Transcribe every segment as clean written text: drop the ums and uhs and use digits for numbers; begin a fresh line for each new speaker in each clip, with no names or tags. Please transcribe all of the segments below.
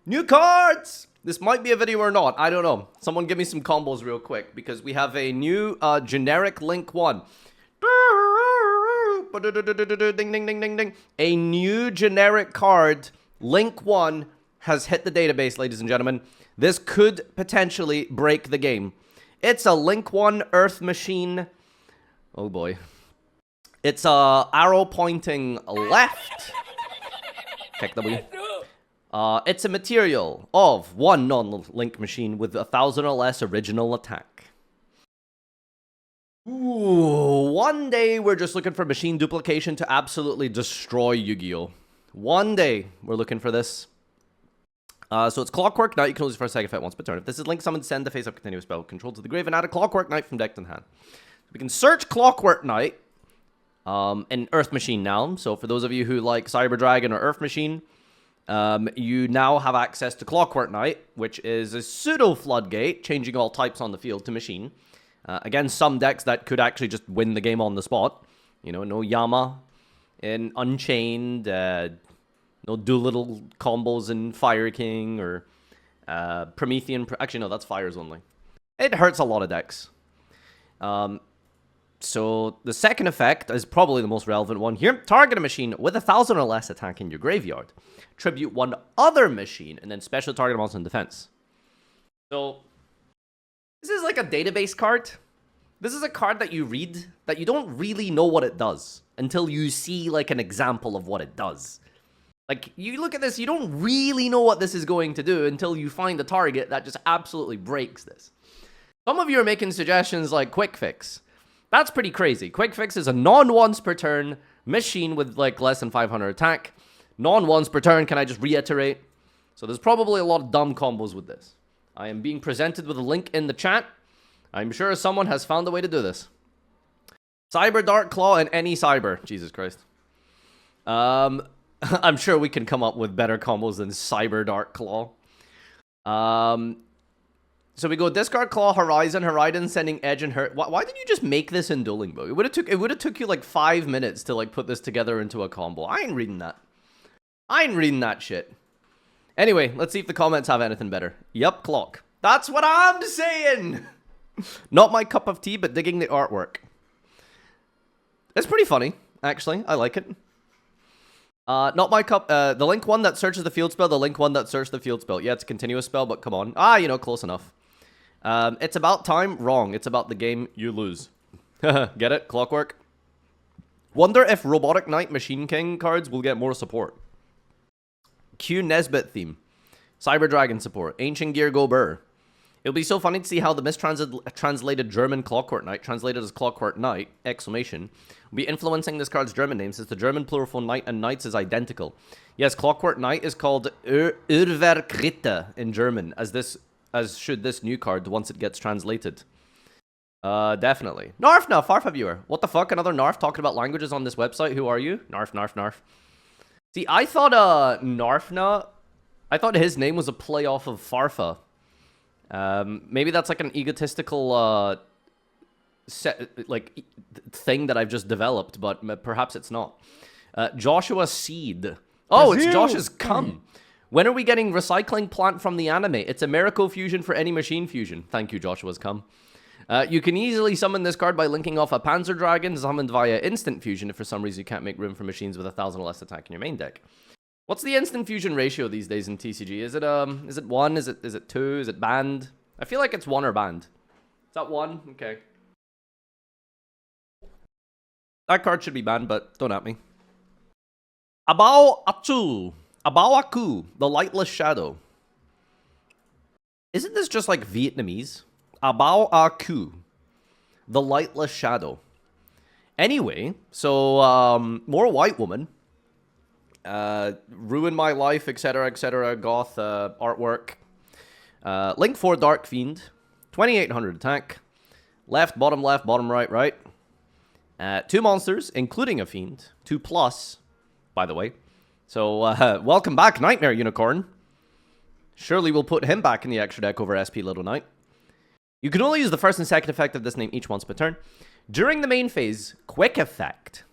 New cards! This might be a video or not. I don't know. Someone give me some combos real quick because we have a new generic Link 1. Ding, ding, ding, ding, ding. A new generic card, Link 1, has hit the database, ladies and gentlemen. This could potentially break the game. It's a Link 1 Earth Machine. Oh boy. It's a arrow pointing left. Check the wheel. It's a material of one non-Link machine with 1,000 or less original attack. Ooh, one day we're just looking for machine duplication to absolutely destroy Yu-Gi-Oh! One day we're looking for this. So it's Clockwork Knight. You can use for a second effect once per turn. If this is Link summoned, send the face-up continuous spell control to the grave and add a Clockwork Knight from deck to hand. We can search Clockwork Knight in Earth Machine now. So for those of you who like Cyber Dragon or Earth Machine, you now have access to Clockwork Knight, which is a pseudo floodgate, changing all types on the field to machine. Again, some decks that could actually just win the game on the spot. You know, no Yama in Unchained, no Doolittle combos in Fire King or Promethean. Actually, no, that's Fires only. It hurts a lot of decks. So the second effect is probably the most relevant one here. Target a machine with 1,000 or less attack in your graveyard. Tribute one other machine and then special target monster in defense. So this is like a database card. This is a card that you read that you don't really know what it does until you see like an example of what it does. Like you look at this, you don't really know what this is going to do until you find a target that just absolutely breaks this. Some of you are making suggestions like Quick Fix. That's pretty crazy. Quick Fix is a non-once per turn machine with like less than 500 attack. Non-once per turn, can I just reiterate? So there's probably a lot of dumb combos with this. I am being presented with a link in the chat. I'm sure someone has found a way to do this. Cyber Dark Claw and any Cyber. Jesus Christ. I'm sure we can come up with better combos than Cyber Dark Claw. So we go discard Claw, Horizon sending Edge and Hurt. Why did you just make this in Dueling Book? It would have took you like 5 minutes to like put this together into a combo. I ain't reading that. I ain't reading that shit. Anyway, let's see if the comments have anything better. Yup, Clock. That's what I'm saying. Not my cup of tea, but digging the artwork. It's pretty funny, actually. I like it. Not my cup. The Link one that searches the field spell. The Link one that searches the field spell. Yeah, it's a continuous spell, but come on. You know, close enough. It's about time. Wrong. It's about the game. You lose. Get it? Clockwork. Wonder if Robotic Knight Machine King cards will get more support. Q Nesbit theme. Cyber Dragon support. Ancient Gear Go Burr. It'll be so funny to see how the mistranslated German Clockwork Knight, translated as Clockwork Knight, exclamation, will be influencing this card's German name since the German plural for knight and knights is identical. Yes, Clockwork Knight is called Urverkritte in German, as should this new card once it gets translated. Definitely. Narfna, Farfa viewer. What the fuck? Another Narf talking about languages on this website? Who are you? Narf. See, I thought Narfna, I thought his name was a play off of Farfa. Maybe that's like an egotistical thing that I've just developed, but perhaps it's not. Joshua Seed. Oh, it's Josh's cum. When are we getting recycling plant from the anime? It's a miracle fusion for any machine fusion. Thank you, Joshua's cum. You can easily summon this card by linking off a Panzer Dragon summoned via instant fusion if for some reason you can't make room for machines with 1,000 or less attack in your main deck. What's the instant fusion ratio these days in TCG? Is it 1? Is it 2? Is it banned? I feel like it's 1 or banned. Is that 1? Okay. That card should be banned, but don't at me. Abao Aku, the Lightless Shadow. Isn't this just like Vietnamese? Abao Aku, the Lightless Shadow. Anyway, so more white woman. Ruin my life, etc., goth artwork. Link 4 Dark Fiend, 2,800 attack. Left, bottom, right. 2 monsters, including a fiend. 2+, by the way. So, welcome back, Nightmare Unicorn. Surely we'll put him back in the extra deck over SP Little Knight. You can only use the first and second effect of this name each once per turn. During the main phase, Quick Effect.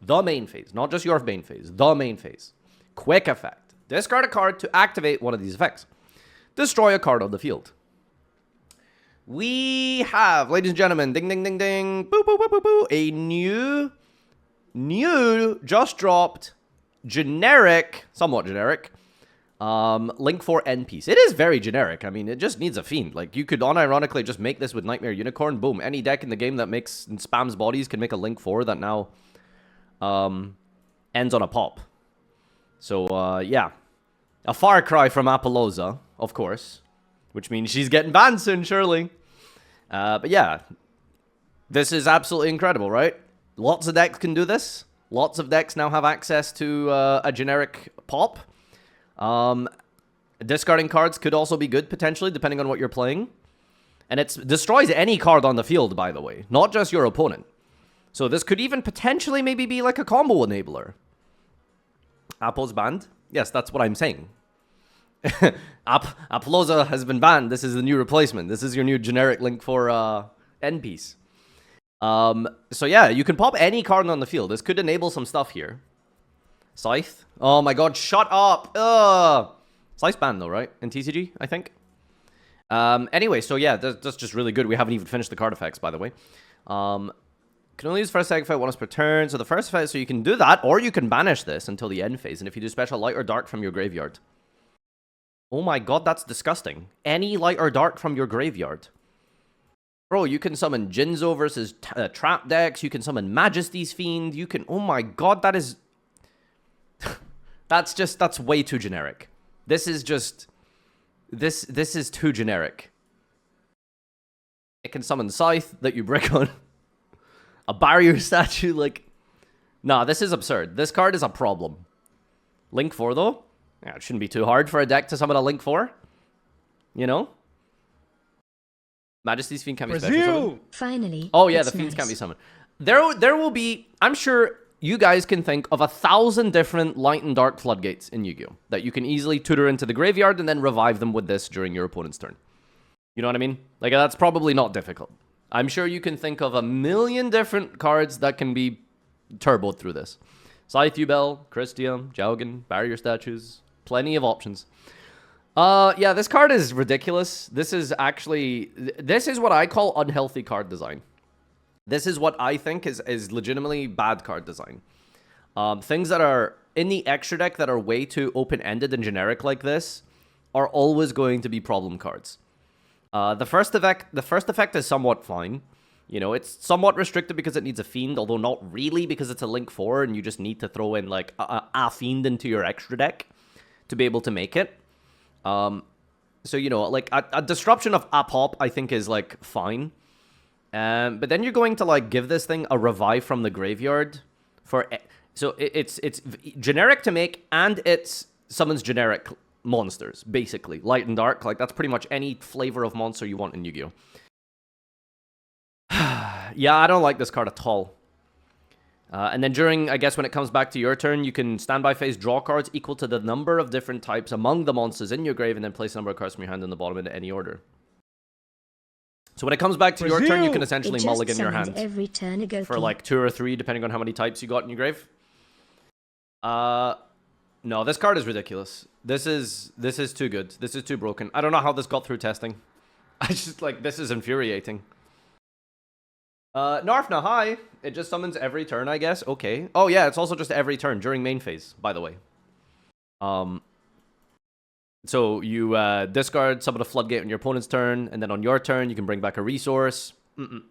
The main phase, not just your main phase. The main phase. Quick Effect. Discard a card to activate one of these effects. Destroy a card on the field. We have, ladies and gentlemen, ding, ding, ding, ding, boo, boo, boo, boo, boo, a new, just dropped, generic, somewhat generic, Link 4 end piece. It is very generic. I mean, it just needs a fiend. Like, you could unironically just make this with Nightmare Unicorn. Boom. Any deck in the game that makes and spams bodies can make a Link 4 that now ends on a pop. So, yeah. A far cry from Apollousa, of course. Which means she's getting banned soon, surely. But yeah. This is absolutely incredible, right? Lots of decks can do this. Lots of decks now have access to a generic pop. Discarding cards could also be good, potentially, depending on what you're playing. And it destroys any card on the field, by the way. Not just your opponent. So this could even potentially maybe be like a combo enabler. Apple's banned? Yes, that's what I'm saying. Apollousa has been banned. This is the new replacement. This is your new generic Link for end piece. So yeah, you can pop any card on the field. This could enable some stuff here. Scythe. Oh my god, shut up. Scythe's banned though, right? In TCG, I think. Anyway, so yeah, that's just really good. We haven't even finished the card effects, by the way. Can only use first effect once per turn. So the first effect, so you can do that, or you can banish this until the end phase. And if you do special light or dark from your graveyard. Oh my god, that's disgusting. Any light or dark from your graveyard. Bro, you can summon Jinzo versus trap decks. You can summon Majesty's Fiend. You can... Oh my god, that is... that's way too generic. This is just... This is too generic. It can summon Scythe that you brick on. A barrier statue, like... Nah, this is absurd. This card is a problem. Link 4, though? Yeah, it shouldn't be too hard for a deck to summon a Link 4. You know? Majesty's Fiend can be special summoned.
Finally.
Oh yeah, the Fiends can be summoned. There will be... I'm sure you guys can think of 1,000 different light and dark floodgates in Yu-Gi-Oh! That you can easily tutor into the graveyard and then revive them with this during your opponent's turn. You know what I mean? Like, that's probably not difficult. I'm sure you can think of 1,000,000 different cards that can be turboed through this. Scythe Yubel, Christium, Jaugen, Barrier Statues, plenty of options. Yeah, this card is ridiculous. This is actually... This is what I call unhealthy card design. This is what I think is legitimately bad card design. Things that are in the extra deck that are way too open-ended and generic like this are always going to be problem cards. The first effect is somewhat fine. You know, it's somewhat restricted because it needs a Fiend, although not really because it's a Link 4 and you just need to throw in like a Fiend into your extra deck to be able to make it. So, you know, like a disruption of a pop I think is like fine. But then you're going to like give this thing a revive from the graveyard for... So it's generic to make and it summons generic monsters, basically. Light and dark, like that's pretty much any flavor of monster you want in Yu-Gi-Oh! Yeah, I don't like this card at all. And then during, I guess when it comes back to your turn, you can standby phase draw cards equal to the number of different types among the monsters in your grave and then place a number of cards from your hand in the bottom in any order. So when it comes back to your turn, you can essentially mulligan your hand
every turn ago
for like 2 or 3, depending on how many types you got in your grave. No, this card is ridiculous. This is too good. This is too broken. I don't know how this got through testing. I just like, this is infuriating. Narfna, hi. It just summons every turn, I guess. Okay. Oh yeah, it's also just every turn during main phase, by the way. So you discard, summon a floodgate on your opponent's turn, and then on your turn, you can bring back a resource. This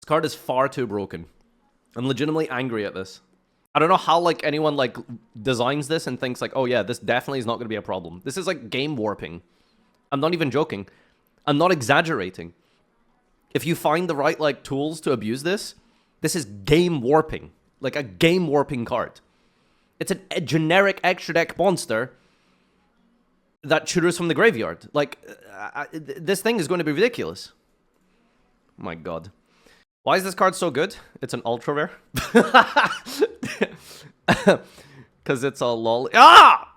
card is far too broken. I'm legitimately angry at this. I don't know how like anyone like designs this and thinks like, oh yeah, this definitely is not going to be a problem. This is like game warping. I'm not even joking. I'm not exaggerating. If you find the right like tools to abuse this, this is game warping. Like a game warping card. It's a generic extra deck monster that tutors from the graveyard. Like, this thing is going to be ridiculous. Oh my god. Why is this card so good? It's an ultra rare. Because it's a lol. Ah!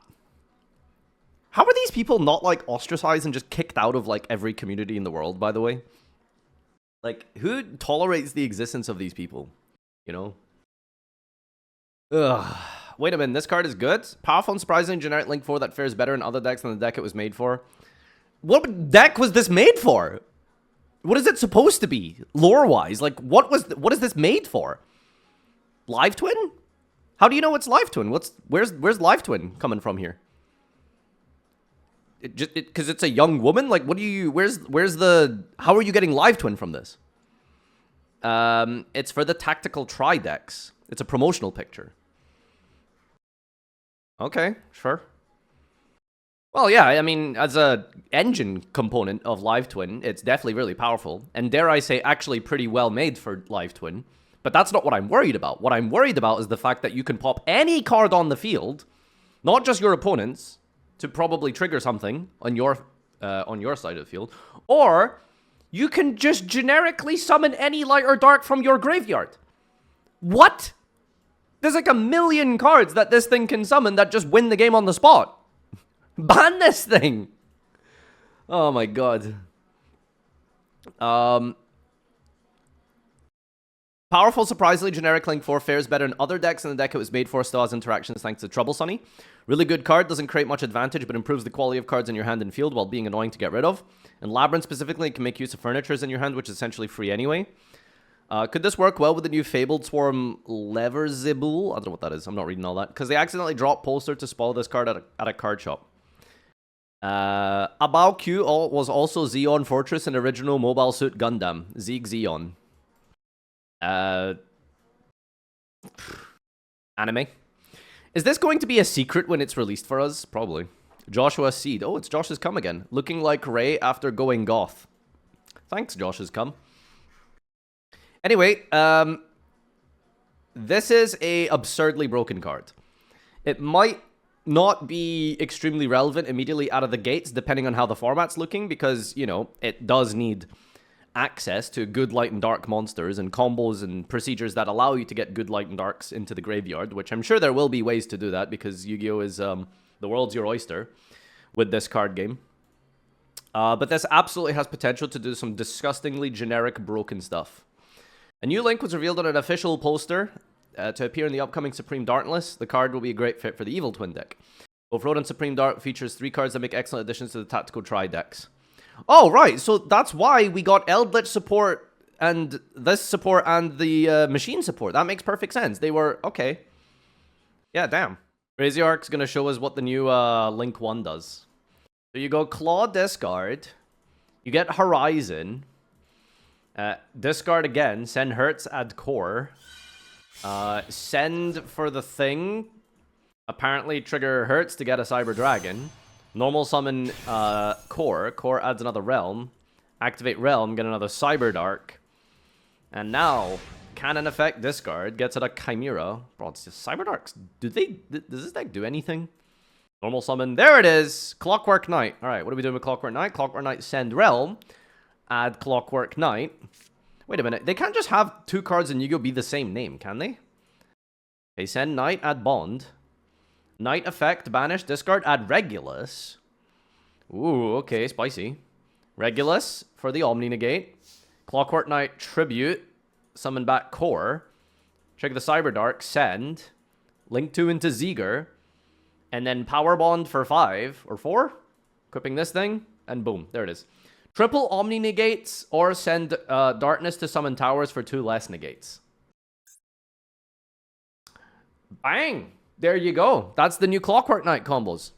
How are these people not like ostracized and just kicked out of like every community in the world, by the way? Like, who tolerates the existence of these people? You know? Ugh. Wait a minute, this card is good? Powerful and surprisingly generic Link 4 that fares better in other decks than the deck it was made for. What deck was this made for? What is it supposed to be, lore-wise? Like, what is this made for? Live Twin? How do you know it's Live Twin? Where's Live Twin coming from here? Because it's a young woman? Like, what do you... Where's the... How are you getting Live Twin from this? It's for the Tactical Tri decks. It's a promotional picture. Okay, sure. Well, yeah, I mean, as a engine component of Live Twin, it's definitely really powerful. And dare I say, actually pretty well made for Live Twin. But that's not what I'm worried about. What I'm worried about is the fact that you can pop any card on the field, not just your opponent's, to probably trigger something on your side of the field, or you can just generically summon any light or dark from your graveyard. What? There's like a million cards that this thing can summon that just win the game on the spot. Ban this thing! Oh my god. Powerful, surprisingly generic Link 4 fares better in other decks than the deck it was made for, still has interactions thanks to Trouble Sunny. Really good card, doesn't create much advantage, but improves the quality of cards in your hand and field while being annoying to get rid of. And Labyrinth specifically can make use of furnitures in your hand, which is essentially free anyway. Could this work well with the new Fabled Swarm Leverzibul? I don't know what that is, I'm not reading all that. Because they accidentally dropped Poster to spoil this card at a card shop. Abao Q was also Zeon Fortress in original Mobile Suit Gundam. Zeeg Zeon. Anime. Is this going to be a secret when it's released for us? Probably. Joshua Seed. Oh, it's Josh has come again. Looking like Ray after going goth. Thanks, Josh has come. Anyway, this is a absurdly broken card. It might not be extremely relevant immediately out of the gates, depending on how the format's looking, because, you know, it does need access to good light and dark monsters and combos and procedures that allow you to get good light and darks into the graveyard, which I'm sure there will be ways to do that, because Yu-Gi-Oh! Is the world's your oyster with this card game. But this absolutely has potential to do some disgustingly generic broken stuff. A new Link was revealed on an official poster to appear in the upcoming Supreme Darkness. The card will be a great fit for the Evil Twin deck. Both Road and Supreme Dark features 3 cards that make excellent additions to the Tactical Tri decks. Oh, right, so that's why we got Eldritch support and this support and the machine support. That makes perfect sense. They were, okay. Yeah, damn. Braziark's going to show us what the new Link 1 does. So you go Claw, discard. You get Horizon. Discard again. Send Hertz, add Core. Send for the thing. Apparently trigger Hertz to get a Cyber Dragon. Normal summon Core. Core adds another Realm. Activate Realm, get another Cyber Dark. And now, Cannon effect, discard, gets it a Chimera. Bro, it's just Cyber Darks. Does this deck do anything? Normal summon. There it is! Clockwork Knight. Alright, what are we doing with Clockwork Knight? Clockwork Knight, send Realm. Add Clockwork Knight. Wait a minute. They can't just have 2 cards in Yu-Gi-Oh! Be the same name, can they? Okay, send Knight, add Bond. Knight effect, banish, discard, add Regulus. Ooh, okay, spicy. Regulus for the Omni Negate. Clockwork Knight, tribute. Summon back Core. Check the Cyber Dark, send. Link 2 into Zeger. And then Power Bond for 5 or 4. Equipping this thing, and boom, there it is. Triple Omni Negates, or send Darkness to summon towers for 2 less negates. Bang! There you go. That's the new Clockwork Knight combos.